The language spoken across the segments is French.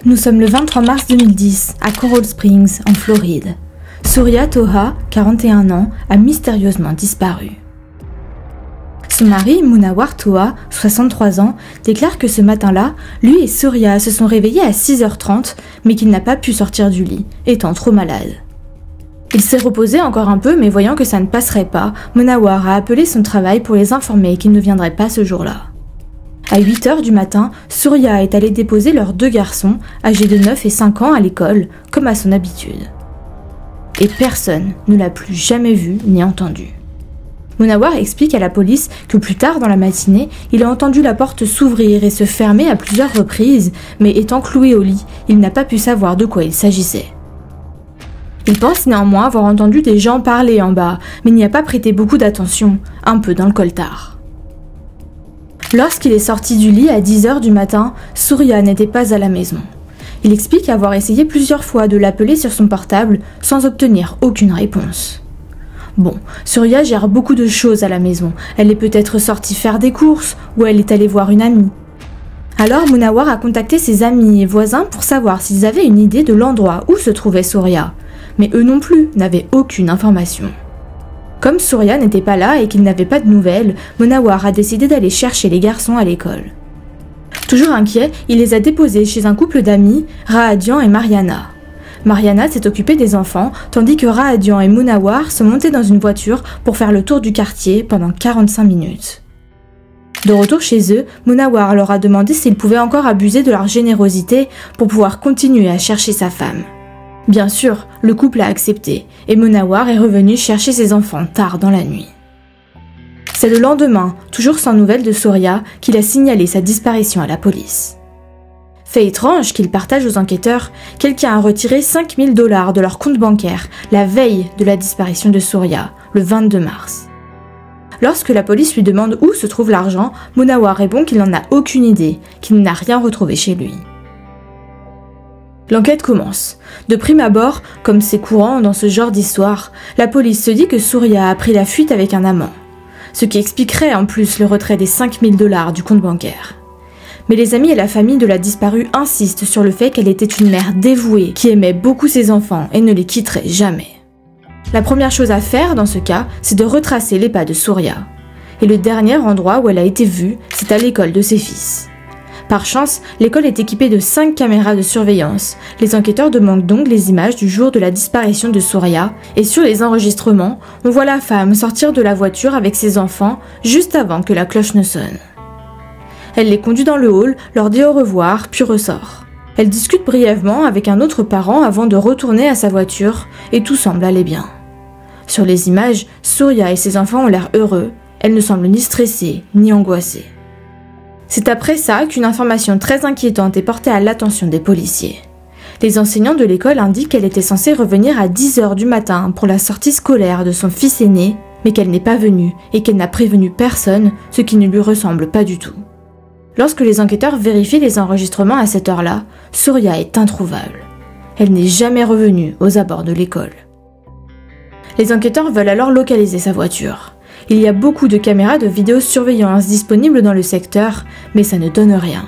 Nous sommes le 23 mars 2010, à Coral Springs, en Floride. Surya Toha, 41 ans, a mystérieusement disparu. Son mari, Munawar Toha, 63 ans, déclare que ce matin-là, lui et Surya se sont réveillés à 6h30, mais qu'il n'a pas pu sortir du lit, étant trop malade. Il s'est reposé encore un peu, mais voyant que ça ne passerait pas, Munawar a appelé son travail pour les informer qu'il ne viendrait pas ce jour-là. À 8h du matin, Surya est allé déposer leurs 2 garçons, âgés de 9 et 5 ans, à l'école, comme à son habitude. Et personne ne l'a plus jamais vu ni entendu. Munawar explique à la police que plus tard dans la matinée, il a entendu la porte s'ouvrir et se fermer à plusieurs reprises, mais étant cloué au lit, il n'a pas pu savoir de quoi il s'agissait. Il pense néanmoins avoir entendu des gens parler en bas, mais n'y a pas prêté beaucoup d'attention, un peu dans le coltard. Lorsqu'il est sorti du lit à 10h du matin, Surya n'était pas à la maison. Il explique avoir essayé plusieurs fois de l'appeler sur son portable sans obtenir aucune réponse. Bon, Surya gère beaucoup de choses à la maison. Elle est peut-être sortie faire des courses ou elle est allée voir une amie. Alors Munawar a contacté ses amis et voisins pour savoir s'ils avaient une idée de l'endroit où se trouvait Surya. Mais eux non plus n'avaient aucune information. Comme Surya n'était pas là et qu'il n'avait pas de nouvelles, Munawar a décidé d'aller chercher les garçons à l'école. Toujours inquiet, il les a déposés chez un couple d'amis, Rahadian et Mariana. Mariana s'est occupée des enfants, tandis que Rahadian et Munawar sont montés dans une voiture pour faire le tour du quartier pendant 45 minutes. De retour chez eux, Munawar leur a demandé s'ils pouvaient encore abuser de leur générosité pour pouvoir continuer à chercher sa femme. Bien sûr, le couple a accepté, et Munawar est revenu chercher ses enfants tard dans la nuit. C'est le lendemain, toujours sans nouvelles de Surya, qu'il a signalé sa disparition à la police. Fait étrange qu'il partage aux enquêteurs, quelqu'un a retiré 5 000 $ de leur compte bancaire la veille de la disparition de Surya, le 22 mars. Lorsque la police lui demande où se trouve l'argent, Munawar répond qu'il n'en a aucune idée, qu'il n'a rien retrouvé chez lui. L'enquête commence. De prime abord, comme c'est courant dans ce genre d'histoire, la police se dit que Surya a pris la fuite avec un amant, ce qui expliquerait en plus le retrait des 5 000 $ du compte bancaire. Mais les amis et la famille de la disparue insistent sur le fait qu'elle était une mère dévouée qui aimait beaucoup ses enfants et ne les quitterait jamais. La première chose à faire dans ce cas, c'est de retracer les pas de Surya. Et le dernier endroit où elle a été vue, c'est à l'école de ses fils. Par chance, l'école est équipée de 5 caméras de surveillance. Les enquêteurs demandent donc les images du jour de la disparition de Surya, et sur les enregistrements, on voit la femme sortir de la voiture avec ses enfants juste avant que la cloche ne sonne. Elle les conduit dans le hall, leur dit au revoir, puis ressort. Elle discute brièvement avec un autre parent avant de retourner à sa voiture, et tout semble aller bien. Sur les images, Surya et ses enfants ont l'air heureux. Elle ne semble ni stressée, ni angoissée. C'est après ça qu'une information très inquiétante est portée à l'attention des policiers. Les enseignants de l'école indiquent qu'elle était censée revenir à 10h du matin pour la sortie scolaire de son fils aîné, mais qu'elle n'est pas venue et qu'elle n'a prévenu personne, ce qui ne lui ressemble pas du tout. Lorsque les enquêteurs vérifient les enregistrements à cette heure-là, Surya est introuvable. Elle n'est jamais revenue aux abords de l'école. Les enquêteurs veulent alors localiser sa voiture. Il y a beaucoup de caméras de vidéosurveillance disponibles dans le secteur, mais ça ne donne rien.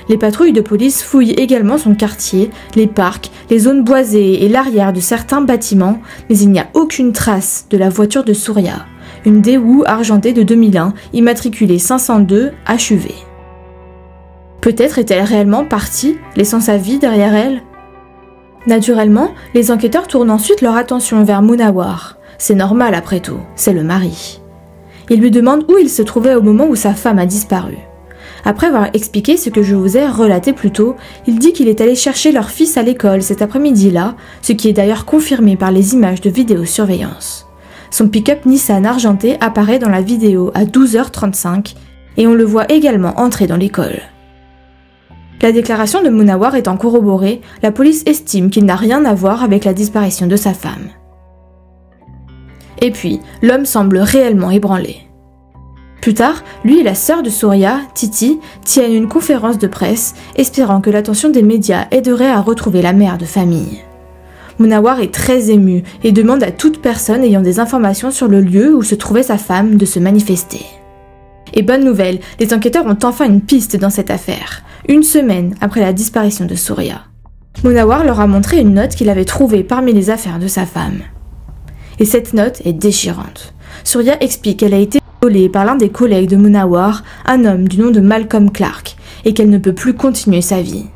Les patrouilles de police fouillent également son quartier, les parcs, les zones boisées et l'arrière de certains bâtiments, mais il n'y a aucune trace de la voiture de Surya, une Daewoo argentée de 2001, immatriculée 502 HUV. Peut-être est-elle réellement partie, laissant sa vie derrière elle? Naturellement, les enquêteurs tournent ensuite leur attention vers Munawar. C'est normal après tout, c'est le mari. Ils lui demandent où il se trouvait au moment où sa femme a disparu. Après avoir expliqué ce que je vous ai relaté plus tôt, il dit qu'il est allé chercher leur fils à l'école cet après-midi-là, ce qui est d'ailleurs confirmé par les images de vidéosurveillance. Son pick-up Nissan argenté apparaît dans la vidéo à 12h35 et on le voit également entrer dans l'école. La déclaration de Munawar étant corroborée, la police estime qu'il n'a rien à voir avec la disparition de sa femme. Et puis, l'homme semble réellement ébranlé. Plus tard, lui et la sœur de Surya, Titi, tiennent une conférence de presse, espérant que l'attention des médias aiderait à retrouver la mère de famille. Munawar est très ému et demande à toute personne ayant des informations sur le lieu où se trouvait sa femme de se manifester. Et bonne nouvelle, les enquêteurs ont enfin une piste dans cette affaire. une semaine après la disparition de Surya. Munawar leur a montré une note qu'il avait trouvée parmi les affaires de sa femme. Et cette note est déchirante. Surya explique qu'elle a été violée par l'un des collègues de Munawar, un homme du nom de Malcolm Clark, et qu'elle ne peut plus continuer sa vie.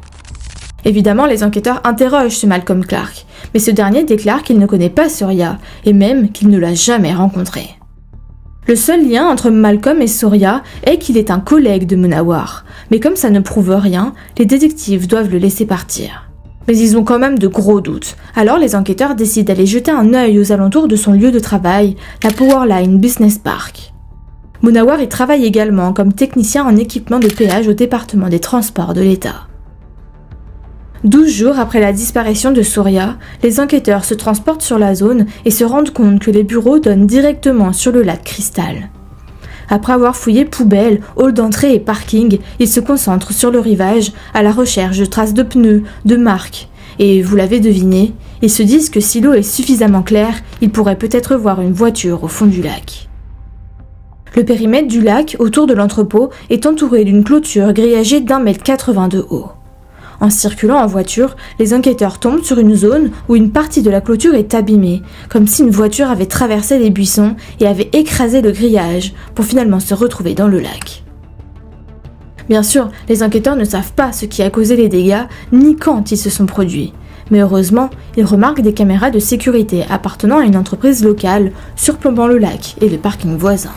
Évidemment, les enquêteurs interrogent ce Malcolm Clark, mais ce dernier déclare qu'il ne connaît pas Surya, et même qu'il ne l'a jamais rencontré. Le seul lien entre Malcolm et Surya est qu'il est un collègue de Munawar, mais comme ça ne prouve rien, les détectives doivent le laisser partir. Mais ils ont quand même de gros doutes, alors les enquêteurs décident d'aller jeter un œil aux alentours de son lieu de travail, la Powerline Business Park. Munawar y travaille également comme technicien en équipement de péage au département des transports de l'État. 12 jours après la disparition de Surya, les enquêteurs se transportent sur la zone et se rendent compte que les bureaux donnent directement sur le lac Crystal. Après avoir fouillé poubelles, hall d'entrée et parking, ils se concentrent sur le rivage à la recherche de traces de pneus, de marques. Et vous l'avez deviné, ils se disent que si l'eau est suffisamment claire, ils pourraient peut-être voir une voiture au fond du lac. Le périmètre du lac autour de l'entrepôt est entouré d'une clôture grillagée d'1,80 m de haut. En circulant en voiture, les enquêteurs tombent sur une zone où une partie de la clôture est abîmée, comme si une voiture avait traversé les buissons et avait écrasé le grillage pour finalement se retrouver dans le lac. Bien sûr, les enquêteurs ne savent pas ce qui a causé les dégâts ni quand ils se sont produits. Mais heureusement, ils remarquent des caméras de sécurité appartenant à une entreprise locale surplombant le lac et le parking voisin.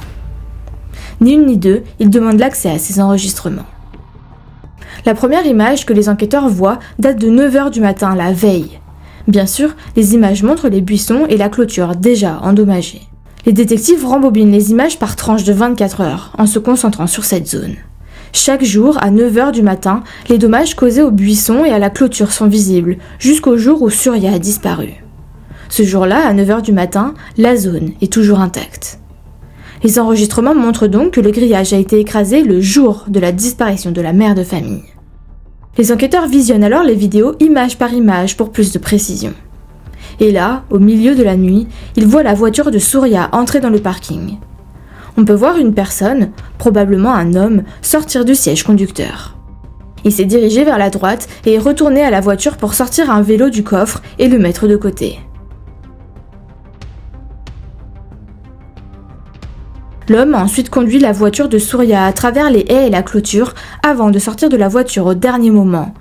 Ni une ni deux, ils demandent l'accès à ces enregistrements. La première image que les enquêteurs voient date de 9 h du matin, la veille. Bien sûr, les images montrent les buissons et la clôture déjà endommagés. Les détectives rembobinent les images par tranches de 24 heures, en se concentrant sur cette zone. Chaque jour, à 9 h du matin, les dommages causés aux buissons et à la clôture sont visibles, jusqu'au jour où Surya a disparu. Ce jour-là, à 9 h du matin, la zone est toujours intacte. Les enregistrements montrent donc que le grillage a été écrasé le jour de la disparition de la mère de famille. Les enquêteurs visionnent alors les vidéos image par image pour plus de précision. Et là, au milieu de la nuit, ils voient la voiture de Surya entrer dans le parking. On peut voir une personne, probablement un homme, sortir du siège conducteur. Il s'est dirigé vers la droite et est retourné à la voiture pour sortir un vélo du coffre et le mettre de côté. L'homme a ensuite conduit la voiture de Surya à travers les haies et la clôture avant de sortir de la voiture au dernier moment.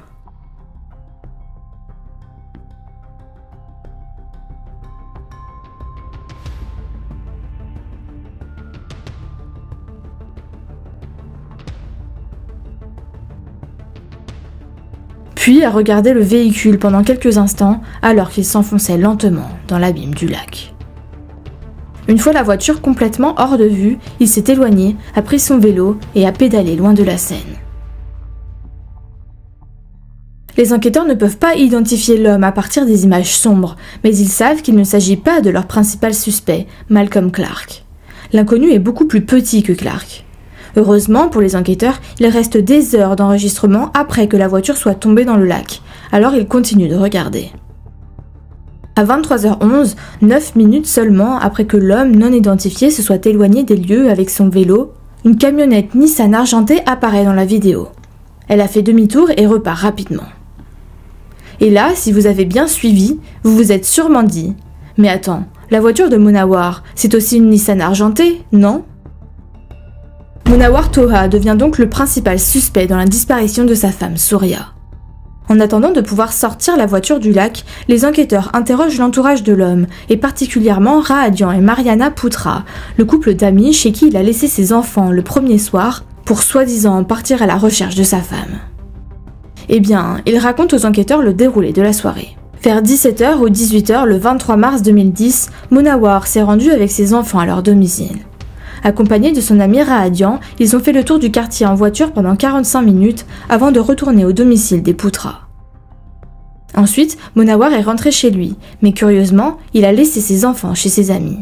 Puis a regardé le véhicule pendant quelques instants alors qu'il s'enfonçait lentement dans l'abîme du lac. Une fois la voiture complètement hors de vue, il s'est éloigné, a pris son vélo et a pédalé loin de la scène. Les enquêteurs ne peuvent pas identifier l'homme à partir des images sombres, mais ils savent qu'il ne s'agit pas de leur principal suspect, Malcolm Clark. L'inconnu est beaucoup plus petit que Clark. Heureusement pour les enquêteurs, il reste des heures d'enregistrement après que la voiture soit tombée dans le lac, alors ils continuent de regarder. À 23h11, 9 minutes seulement après que l'homme non identifié se soit éloigné des lieux avec son vélo, une camionnette Nissan argentée apparaît dans la vidéo. Elle a fait demi-tour et repart rapidement. Et là, si vous avez bien suivi, vous vous êtes sûrement dit « Mais attends, la voiture de Munawar, c'est aussi une Nissan argentée, non ?» Munawar Toha devient donc le principal suspect dans la disparition de sa femme Surya. En attendant de pouvoir sortir la voiture du lac, les enquêteurs interrogent l'entourage de l'homme, et particulièrement Rahadian et Mariana Putra, le couple d'amis chez qui il a laissé ses enfants le premier soir pour soi-disant partir à la recherche de sa femme. Eh bien, ils racontent aux enquêteurs le déroulé de la soirée. Vers 17 h ou 18 h le 23 mars 2010, Munawar s'est rendu avec ses enfants à leur domicile. Accompagné de son ami Rahadian, ils ont fait le tour du quartier en voiture pendant 45 minutes avant de retourner au domicile des Putra. Ensuite, Munawar est rentré chez lui, mais curieusement, il a laissé ses enfants chez ses amis.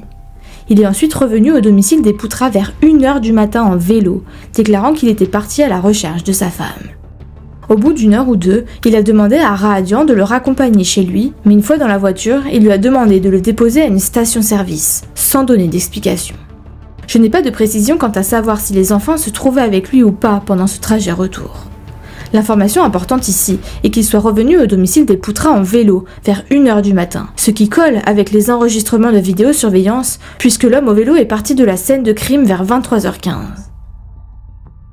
Il est ensuite revenu au domicile des Putra vers 1 h du matin en vélo, déclarant qu'il était parti à la recherche de sa femme. Au bout d'1 heure ou deux, il a demandé à Rahadian de le raccompagner chez lui, mais une fois dans la voiture, il lui a demandé de le déposer à une station-service, sans donner d'explication. Je n'ai pas de précision quant à savoir si les enfants se trouvaient avec lui ou pas pendant ce trajet retour. L'information importante ici est qu'il soit revenu au domicile des Poutras en vélo vers 1h du matin, ce qui colle avec les enregistrements de vidéosurveillance puisque l'homme au vélo est parti de la scène de crime vers 23h15.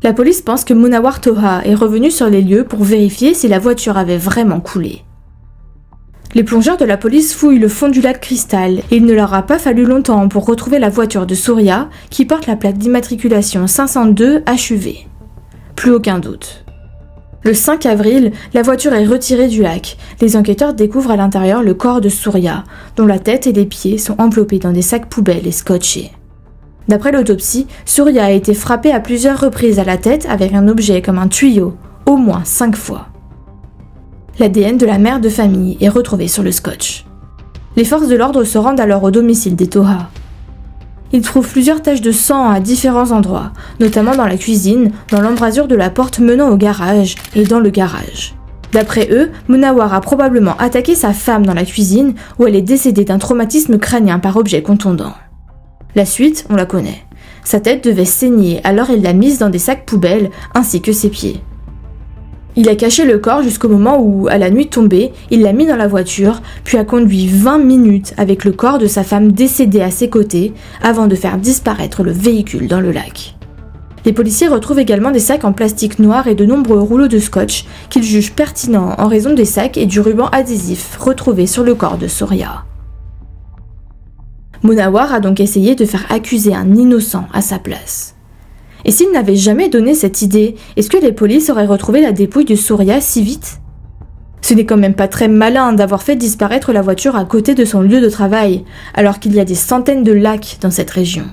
La police pense que Munawar Toha est revenu sur les lieux pour vérifier si la voiture avait vraiment coulé. Les plongeurs de la police fouillent le fond du lac Crystal et il ne leur a pas fallu longtemps pour retrouver la voiture de Surya qui porte la plaque d'immatriculation 502 HUV. Plus aucun doute. Le 5 avril, la voiture est retirée du lac. Les enquêteurs découvrent à l'intérieur le corps de Surya, dont la tête et les pieds sont enveloppés dans des sacs poubelles et scotchés. D'après l'autopsie, Surya a été frappé à plusieurs reprises à la tête avec un objet comme un tuyau, au moins 5 fois. L'ADN de la mère de famille est retrouvé sur le scotch. Les forces de l'ordre se rendent alors au domicile des Toha. Ils trouvent plusieurs taches de sang à différents endroits, notamment dans la cuisine, dans l'embrasure de la porte menant au garage et dans le garage. D'après eux, Munawar a probablement attaqué sa femme dans la cuisine où elle est décédée d'un traumatisme crânien par objet contondant. La suite, on la connaît. Sa tête devait saigner, alors il l'a mise dans des sacs poubelles ainsi que ses pieds. Il a caché le corps jusqu'au moment où, à la nuit tombée, il l'a mis dans la voiture, puis a conduit 20 minutes avec le corps de sa femme décédée à ses côtés, avant de faire disparaître le véhicule dans le lac. Les policiers retrouvent également des sacs en plastique noir et de nombreux rouleaux de scotch qu'ils jugent pertinents en raison des sacs et du ruban adhésif retrouvés sur le corps de Surya. Munawar a donc essayé de faire accuser un innocent à sa place. Et s'il n'avait jamais donné cette idée, est-ce que les polices auraient retrouvé la dépouille de Surya si vite? Ce n'est quand même pas très malin d'avoir fait disparaître la voiture à côté de son lieu de travail, alors qu'il y a des centaines de lacs dans cette région.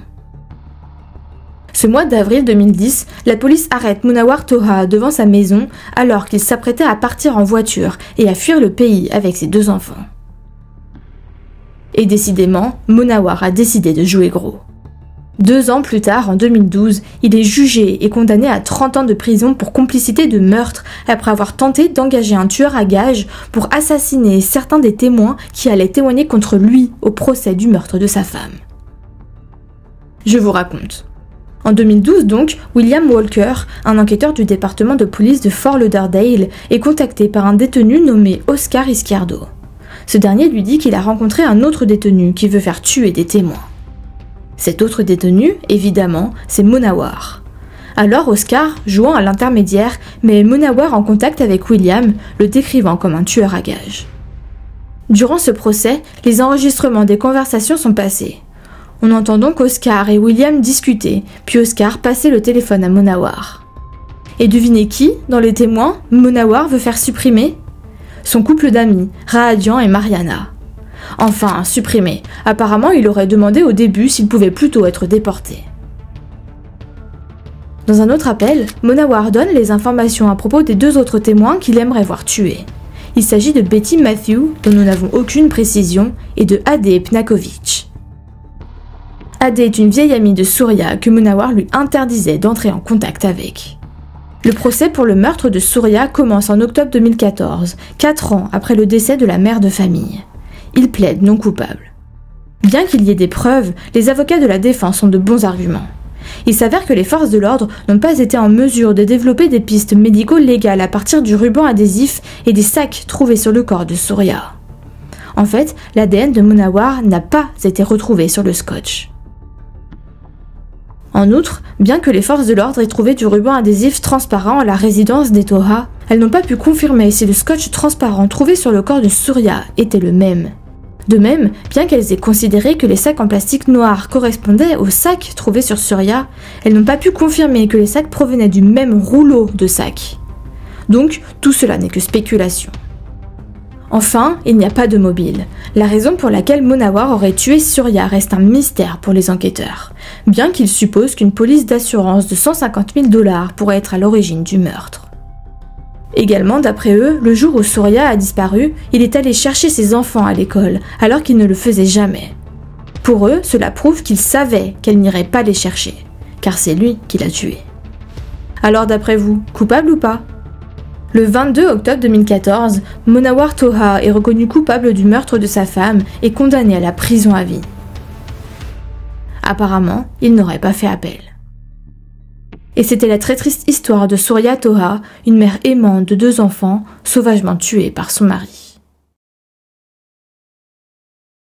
Ce mois d'avril 2010, la police arrête Munawar Toha devant sa maison alors qu'il s'apprêtait à partir en voiture et à fuir le pays avec ses 2 enfants. Et décidément, Munawar a décidé de jouer gros. 2 ans plus tard, en 2012, il est jugé et condamné à 30 ans de prison pour complicité de meurtre après avoir tenté d'engager un tueur à gages pour assassiner certains des témoins qui allaient témoigner contre lui au procès du meurtre de sa femme. Je vous raconte. En 2012 donc, William Walker, un enquêteur du département de police de Fort Lauderdale, est contacté par un détenu nommé Oscar Izquierdo. Ce dernier lui dit qu'il a rencontré un autre détenu qui veut faire tuer des témoins. Cet autre détenu, évidemment, c'est Munawar. Alors Oscar, jouant à l'intermédiaire, met Munawar en contact avec William, le décrivant comme un tueur à gages. Durant ce procès, les enregistrements des conversations sont passés. On entend donc Oscar et William discuter, puis Oscar passer le téléphone à Munawar. Et devinez qui, dans les témoins, Munawar veut faire supprimer? Son couple d'amis, Rahadian et Mariana. Enfin, supprimé. Apparemment, il aurait demandé au début s'il pouvait plutôt être déporté. Dans un autre appel, Munawar donne les informations à propos des 2 autres témoins qu'il aimerait voir tués. Il s'agit de Betty Matthew, dont nous n'avons aucune précision, et de Ade Pnakovic. Ade est une vieille amie de Surya que Munawar lui interdisait d'entrer en contact avec. Le procès pour le meurtre de Surya commence en octobre 2014, 4 ans après le décès de la mère de famille. Il plaide non coupable. Bien qu'il y ait des preuves, les avocats de la défense ont de bons arguments. Il s'avère que les forces de l'ordre n'ont pas été en mesure de développer des pistes médico-légales à partir du ruban adhésif et des sacs trouvés sur le corps de Surya. En fait, l'ADN de Munawar n'a pas été retrouvé sur le scotch. En outre, bien que les forces de l'ordre aient trouvé du ruban adhésif transparent à la résidence des Toha, elles n'ont pas pu confirmer si le scotch transparent trouvé sur le corps de Surya était le même. De même, bien qu'elles aient considéré que les sacs en plastique noir correspondaient aux sacs trouvés sur Surya, elles n'ont pas pu confirmer que les sacs provenaient du même rouleau de sacs. Donc, tout cela n'est que spéculation. Enfin, il n'y a pas de mobile. La raison pour laquelle Munawar aurait tué Surya reste un mystère pour les enquêteurs, bien qu'ils supposent qu'une police d'assurance de 150 000 $ pourrait être à l'origine du meurtre. Également, d'après eux, le jour où Surya a disparu, il est allé chercher ses enfants à l'école, alors qu'il ne le faisait jamais. Pour eux, cela prouve qu'il savait qu'elle n'irait pas les chercher, car c'est lui qui l'a tué. Alors d'après vous, coupable ou pas? Le 22 octobre 2014, Munawar Toha est reconnu coupable du meurtre de sa femme et condamné à la prison à vie. Apparemment, il n'aurait pas fait appel. Et c'était la très triste histoire de Surya Toha, une mère aimante de 2 enfants, sauvagement tuée par son mari.